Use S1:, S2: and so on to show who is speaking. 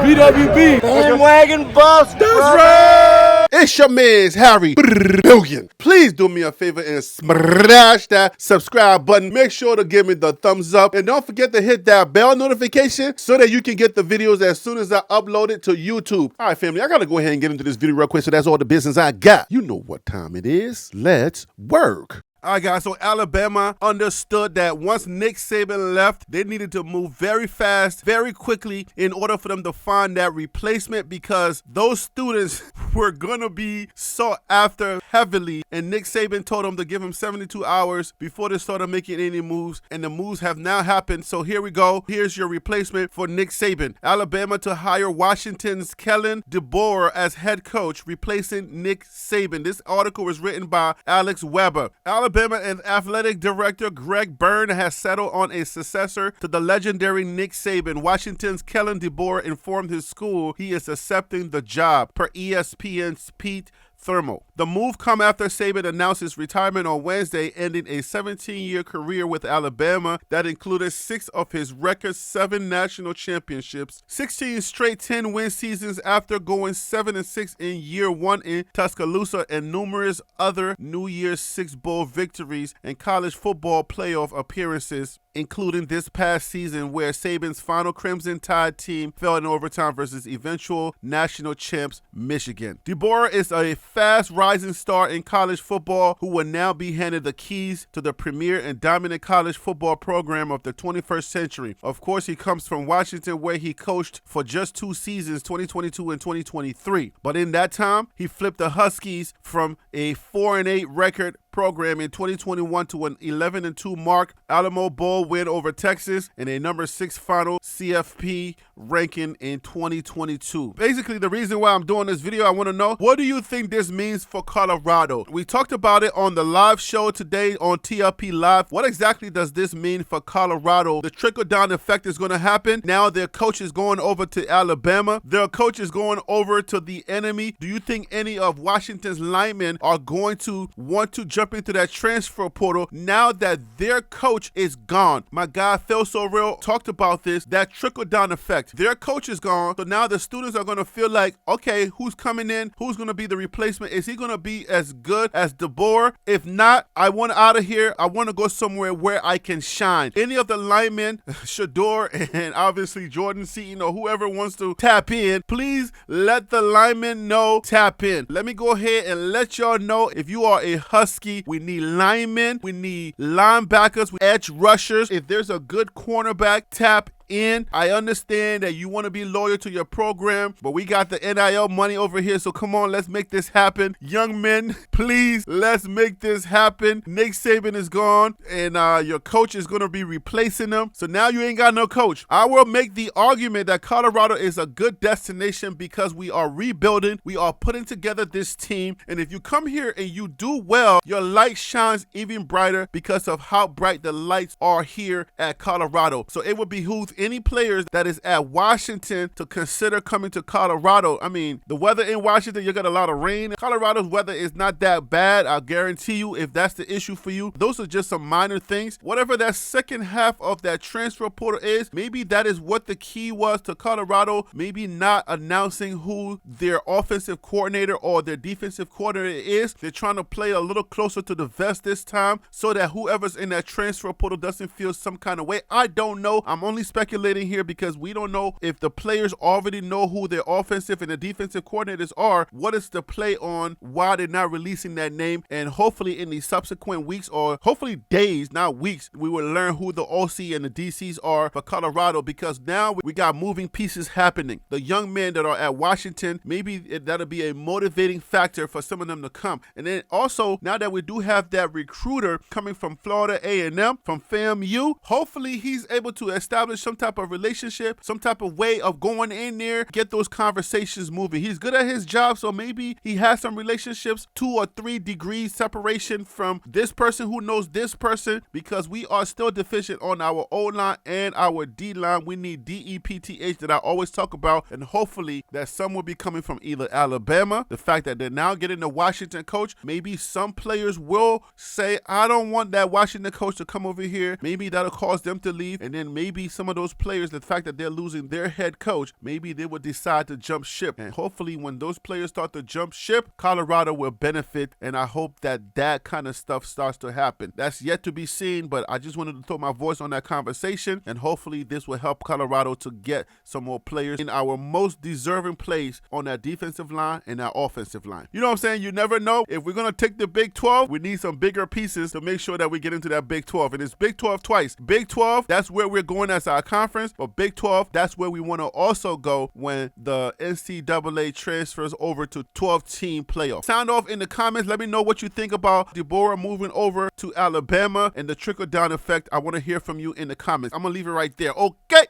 S1: BWB.
S2: Bandwagon Buffs.
S1: That's right.
S3: It's your man's Harry Billion. Please do me a favor and smash that subscribe button. Make sure to give me the thumbs up. And don't forget to hit that bell notification so that you can get the videos as soon as I upload it to YouTube. All right, family, I got to go ahead and get into this video real quick, so that's all the business I got. You know what time it is. Let's work. All right, guys, so Alabama understood that once Nick Saban left, they needed to move very fast, very quickly in order for them to find that replacement, because those students were going to be sought after heavily. And Nick Saban told them to give him 72 hours before they started making any moves. And the moves have now happened. So here we go. Here's your replacement for Nick Saban. Alabama to hire Washington's Kellen DeBoer as head coach, replacing Nick Saban. This article was written by Alex Weber. Alabama and athletic director Greg Byrne has settled on a successor to the legendary Nick Saban. Washington's Kellen DeBoer informed his school he is accepting the job, per ESPN's Pete Thermal. The move come after Saban announced his retirement on Wednesday, ending a 17-year career with Alabama that included 6 of his record 7 national championships, 16 straight 10-win seasons after going 7-6 in year 1 in Tuscaloosa, and numerous other New Year's Six Bowl victories and college football playoff appearances, including this past season where Saban's final Crimson Tide team fell in overtime versus eventual national champs Michigan. DeBoer is a fast rising star in college football who will now be handed the keys to the premier and dominant college football program of the 21st century. Of course, he comes from Washington, where he coached for just 2 seasons, 2022 and 2023. But in that time, he flipped the Huskies from a 4-8 record program in 2021 to an 11-2 mark, Alamo Bowl win over Texas, and a number 6 final CFP ranking in 2022. Basically, the reason why I'm doing this video, I want to know, what do you think this means for Colorado? We talked about it on the live show today on TLP Live. What exactly does this mean for Colorado? The trickle-down effect is going to happen. Now their coach is going over to Alabama. Their coach is going over to the enemy. Do you think any of Washington's linemen are going to want to jump into that transfer portal now that their coach is gone? My guy Phil So Real talked about this, that trickle-down effect. Their coach is gone, so now the students are going to feel like, okay, who's coming in? Who's going to be the replacement? Is he going to be as good as DeBoer? If not, I want out of here. I want to go somewhere where I can shine. Any of the linemen, Shador and obviously Jordan Seaton or whoever wants to tap in, please let the linemen know, tap in. Let me go ahead and let y'all know, if you are a Husky, we need linemen, we need linebackers, edge rushers. If there's a good cornerback, tap in. I understand that you want to be loyal to your program, but we got the NIL money over here, so come on, let's make this happen. Young men, please, let's make this happen. Nick Saban is gone, and your coach is going to be replacing him, so now you ain't got no coach. I will make the argument that Colorado is a good destination because we are rebuilding, we are putting together this team, and if you come here and you do well, your light shines even brighter because of how bright the lights are here at Colorado. So it would behoove any players that is at Washington to consider coming to Colorado. I mean, the weather in Washington, you got a lot of rain. Colorado's weather is not that bad. I'll guarantee you, if that's the issue for you, those are just some minor things. Whatever that second half of that transfer portal is, maybe that is what the key was to Colorado, maybe not announcing who their offensive coordinator or their defensive coordinator is. They're trying to play a little closer to the vest this time so that whoever's in that transfer portal doesn't feel some kind of way. I don't know. I'm only speculating here because we don't know if the players already know who their offensive and the defensive coordinators are. What is the play on why they're not releasing that name? And hopefully in the subsequent weeks, or hopefully days, not weeks, we will learn who the OC and the DCs are for Colorado, because now we got moving pieces happening. The young men that are at Washington, maybe that'll be a motivating factor for some of them to come. And then also, now that we do have that recruiter coming from Florida A&M, from FAMU, hopefully he's able to establish some type of relationship, some type of way of going in there, get those conversations moving. He's good at his job, so maybe he has some relationships, 2 or 3 degrees separation from this person who knows this person, because we are still deficient on our O-line and our D-line. We need DEPTH that I always talk about, and hopefully that some will be coming from either Alabama. The fact that they're now getting the Washington coach, maybe some players will say, I don't want that Washington coach to come over here. Maybe that'll cause them to leave, and then maybe some of those those players the fact that they're losing their head coach, maybe they would decide to jump ship. And hopefully when those players start to jump ship, Colorado will benefit, and I hope that that kind of stuff starts to happen. That's yet to be seen, but I just wanted to throw my voice on that conversation, and hopefully this will help Colorado to get some more players in our most deserving place on that defensive line and that offensive line. You know what I'm saying? You never know. If we're going to take the Big 12, we need some bigger pieces to make sure that we get into that Big 12. And it's Big 12 twice. Big 12, that's where we're going as our conference, but Big 12, that's where we want to also go when the NCAA transfers over to 12-team playoff. Sound off in the comments. Let me know what you think about Deborah moving over to Alabama and the trickle-down effect. I want to hear from you in the comments. I'm going to leave it right there. Okay.